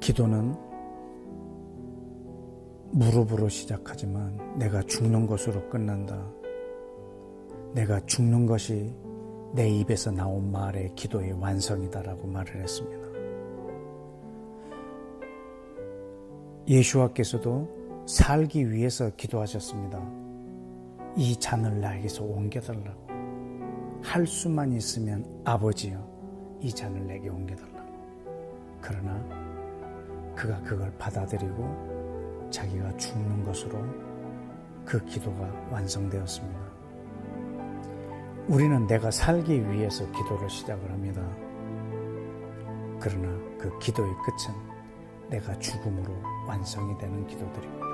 기도는 무릎으로 시작하지만 내가 죽는 것으로 끝난다. 내가 죽는 것이 내 입에서 나온 말의 기도의 완성이다라고 말을 했습니다. 예수와께서도 살기 위해서 기도하셨습니다. 이 잔을 나에게서 옮겨달라고. 할 수만 있으면 아버지여 이 잔을 내게 옮겨달라고. 그러나 그가 그걸 받아들이고 자기가 죽는 것으로 그 기도가 완성되었습니다. 우리는 내가 살기 위해서 기도를 시작을 합니다. 그러나 그 기도의 끝은 내가 죽음으로 완성이 되는 기도들입니다.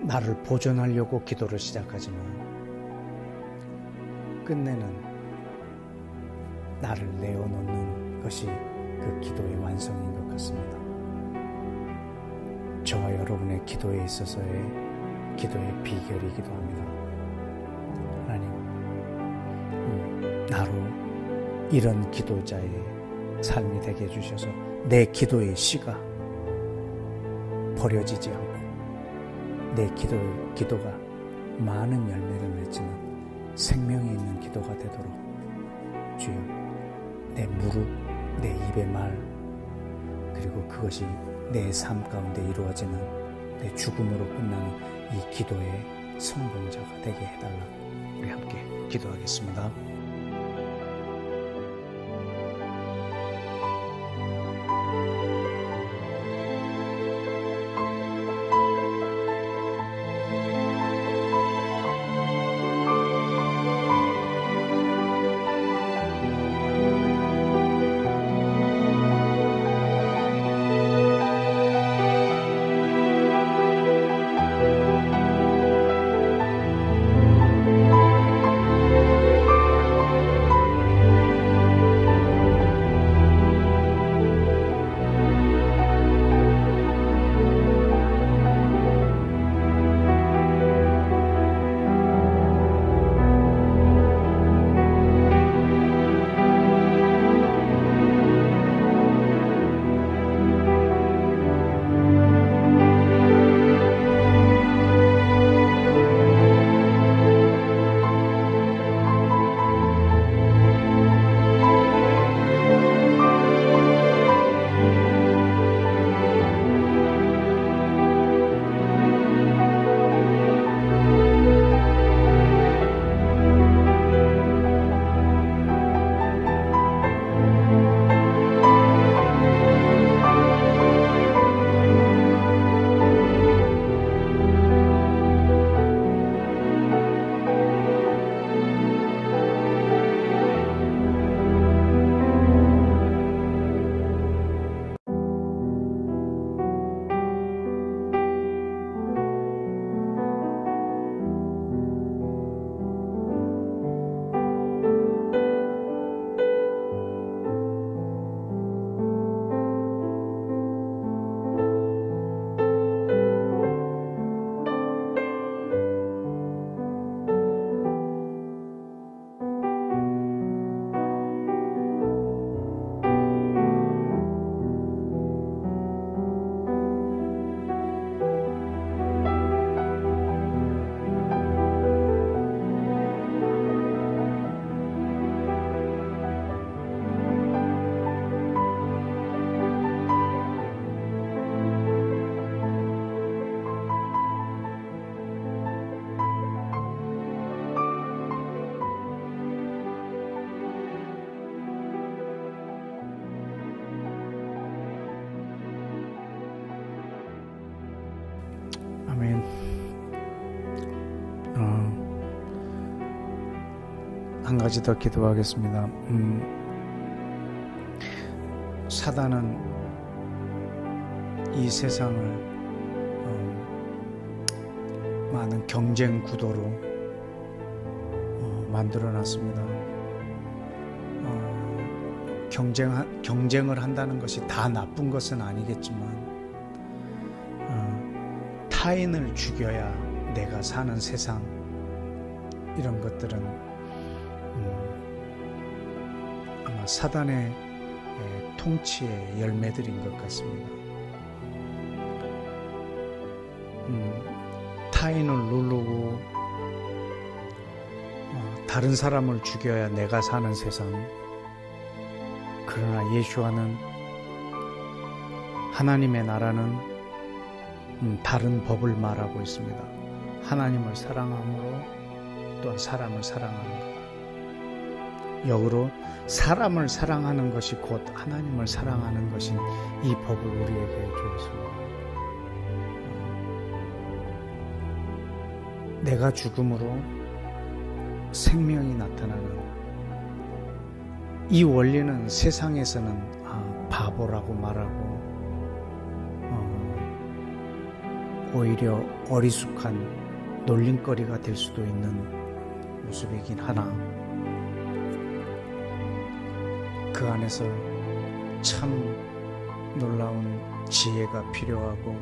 나를 보존하려고 기도를 시작하지만 끝내는 나를 내어놓는 것이 그 기도의 완성인 것 같습니다. 저와 여러분의 기도에 있어서의 기도의 비결이기도 합니다. 하나님, 나로 이런 기도자의 삶이 되게 해주셔서 내 기도의 씨가 버려지지 않고 내 기도가 많은 열매를 맺지는 생명이 있는 기도가 되도록 주여 내 무릎, 내 입의 말 그리고 그것이 내 삶 가운데 이루어지는 내 죽음으로 끝나는 이 기도의 성공자가 되게 해달라고 우리 함께 기도하겠습니다. 아멘. 한 가지 더 기도하겠습니다. 사단은 이 세상을 많은 경쟁 구도로 만들어놨습니다. 경쟁을 한다는 것이 다 나쁜 것은 아니겠지만 타인을 죽여야 내가 사는 세상, 이런 것들은 아마 사단의 통치의 열매들인 것 같습니다. 타인을 누르고 다른 사람을 죽여야 내가 사는 세상. 그러나 예수와는 하나님의 나라는 다른 법을 말하고 있습니다. 하나님을 사랑함으로 또한 사람을 사랑하는 것. 역으로 사람을 사랑하는 것이 곧 하나님을 사랑하는 것인 이 법을 우리에게 주었습니다. 내가 죽음으로 생명이 나타나는 이 원리는 세상에서는 바보라고 말하고 오히려 어리숙한 놀림거리가 될 수도 있는 모습이긴 하나 그 안에서 참 놀라운 지혜가 필요하고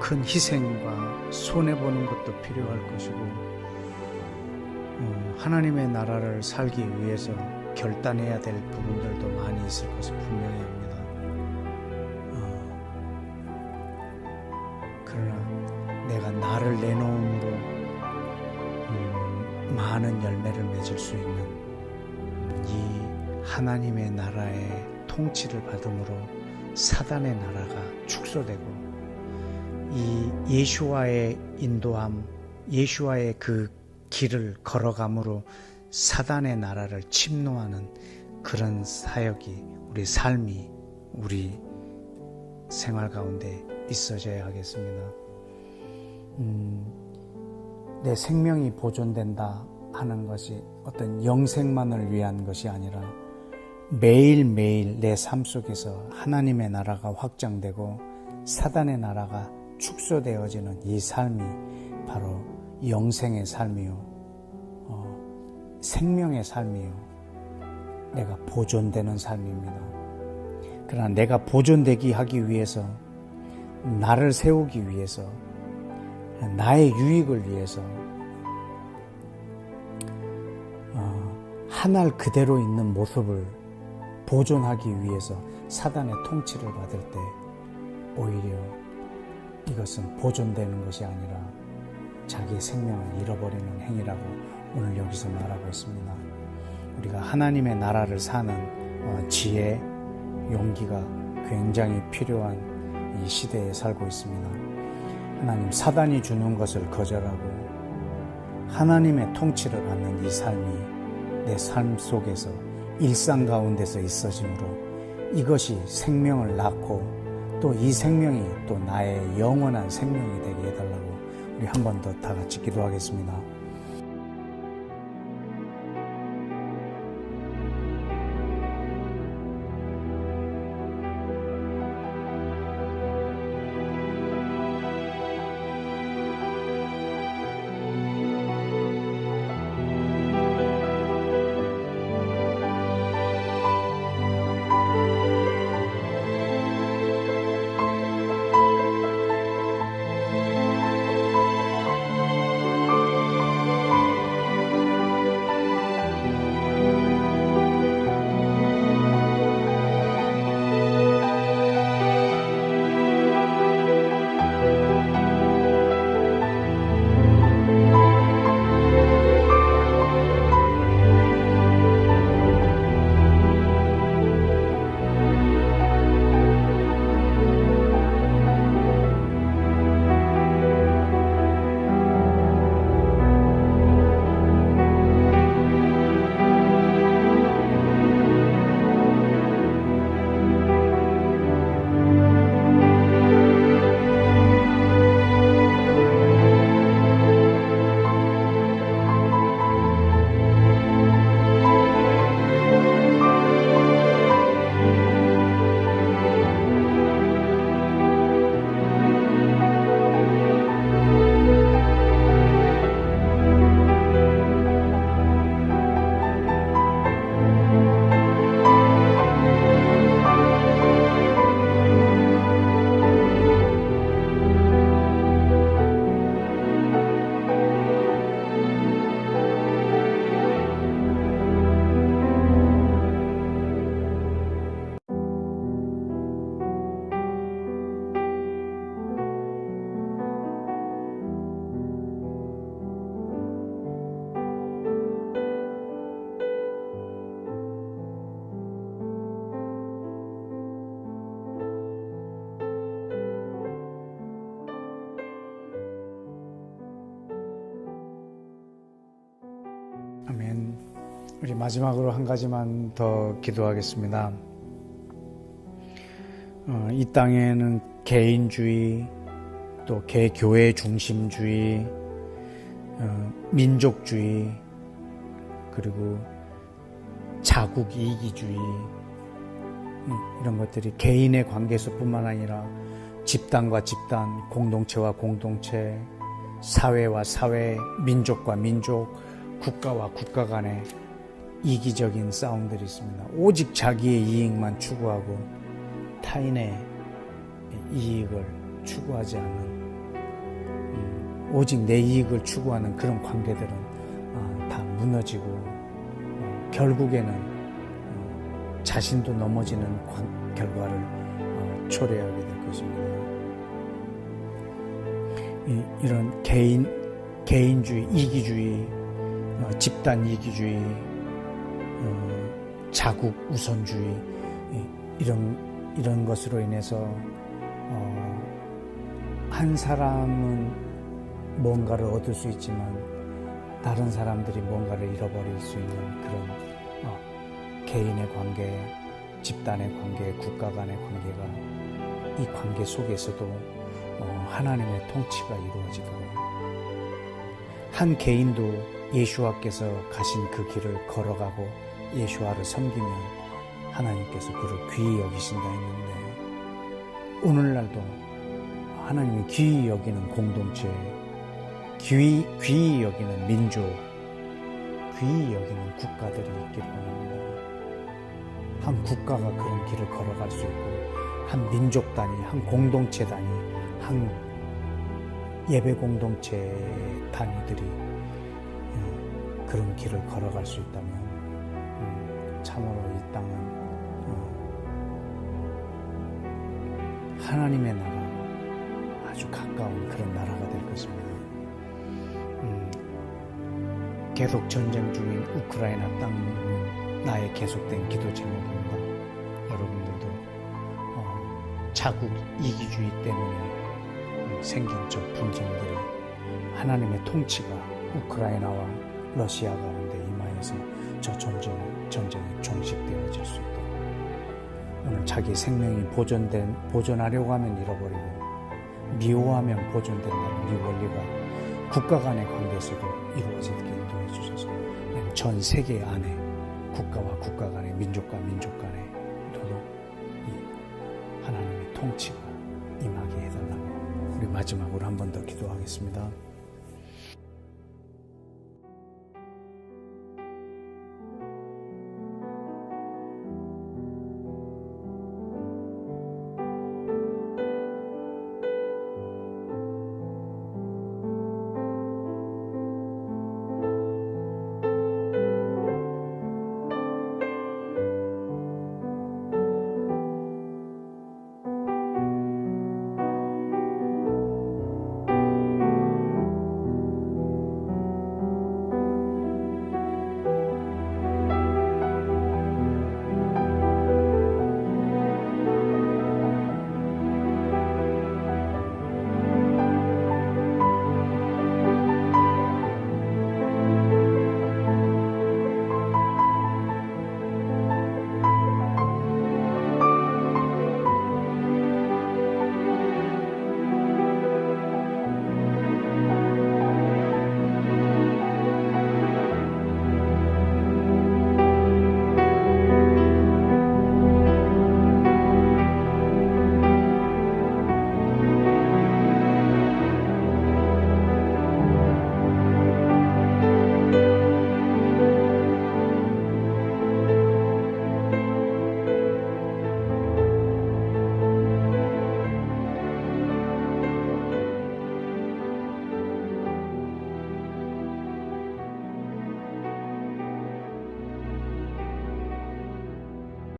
큰 희생과 손해보는 것도 필요할 것이고 하나님의 나라를 살기 위해서 결단해야 될 부분들도 많이 있을 것을 분명히 합니다. 그러나 내가 나를 내놓음으로 많은 열매를 맺을 수 있는 이 하나님의 나라의 통치를 받음으로 사단의 나라가 축소되고 이 예수와의 인도함, 예수와의 그 길을 걸어감으로 사단의 나라를 침노하는 그런 사역이 우리 삶이 우리 생활 가운데 있어져야 하겠습니다. 내 생명이 보존된다 하는 것이 어떤 영생만을 위한 것이 아니라 매일매일 내 삶 속에서 하나님의 나라가 확장되고 사단의 나라가 축소되어지는 이 삶이 바로 영생의 삶이요 생명의 삶이요 내가 보존되는 삶입니다. 그러나 내가 보존되기 하기 위해서 나를 세우기 위해서 나의 유익을 위해서 한 알 그대로 있는 모습을 보존하기 위해서 사단의 통치를 받을 때 오히려 이것은 보존되는 것이 아니라 자기의 생명을 잃어버리는 행위라고 오늘 여기서 말하고 있습니다. 우리가 하나님의 나라를 사는 지혜, 용기가 굉장히 필요한 이 시대에 살고 있습니다. 하나님 사단이 주는 것을 거절하고 하나님의 통치를 받는 이 삶이 내 삶 속에서 일상 가운데서 있어지므로 이것이 생명을 낳고 또 이 생명이 또 나의 영원한 생명이 되게 해달라고 우리 한 번 더 다 같이 기도하겠습니다. 우리 마지막으로 한 가지만 더 기도하겠습니다. 이 땅에는 개인주의, 또 개교회 중심주의, 민족주의, 그리고 자국 이기주의, 이런 것들이 개인의 관계에서뿐만 아니라 집단과 집단, 공동체와 공동체, 사회와 사회, 민족과 민족, 국가와 국가 간의 이기적인 싸움들이 있습니다. 오직 자기의 이익만 추구하고 타인의 이익을 추구하지 않는, 오직 내 이익을 추구하는 그런 관계들은 다 무너지고 결국에는 자신도 넘어지는 결과를 초래하게 될 것입니다. 이런 개인주의, 이기주의, 집단 이기주의, 자국 우선주의, 이런 것으로 인해서 한 사람은 뭔가를 얻을 수 있지만 다른 사람들이 뭔가를 잃어버릴 수 있는 그런 개인의 관계, 집단의 관계, 국가 간의 관계가, 이 관계 속에서도 하나님의 통치가 이루어지도록, 한 개인도 예수와께서 가신 그 길을 걸어가고 예수와를 섬기면 하나님께서 그를 귀히 여기신다 했는데, 오늘날도 하나님이 귀히 여기는 공동체, 귀히 여기는 민족, 귀히 여기는 국가들이 있기를 원합니다. 한 국가가 그런 길을 걸어갈 수 있고, 한 민족 단위, 한 공동체 단위, 한 예배 공동체 단위들이 그런 길을 걸어갈 수 있다면 참으로 이 땅은 하나님의 나라, 아주 가까운 그런 나라가 될 것입니다. 계속 전쟁 중인 우크라이나 땅은 나의 계속된 기도 제목입니다. 여러분들도 자국 이기주의 때문에 생긴 저 분쟁들이 하나님의 통치가 우크라이나와 러시아 가운데 임하여서 저 전쟁이 종식되어질 수 있도록, 오늘 자기 생명이 보존하려고 하면 잃어버리고 미워하면 보존된다는 이 원리가 국가 간의 관계에서도 이루어지게 인도해 주셔서 전 세계 안에 국가와 국가 간의, 민족과 민족 간에 도도 이 하나님의 통치가 임하게 해달라고 우리 마지막으로 한 번 더 기도하겠습니다.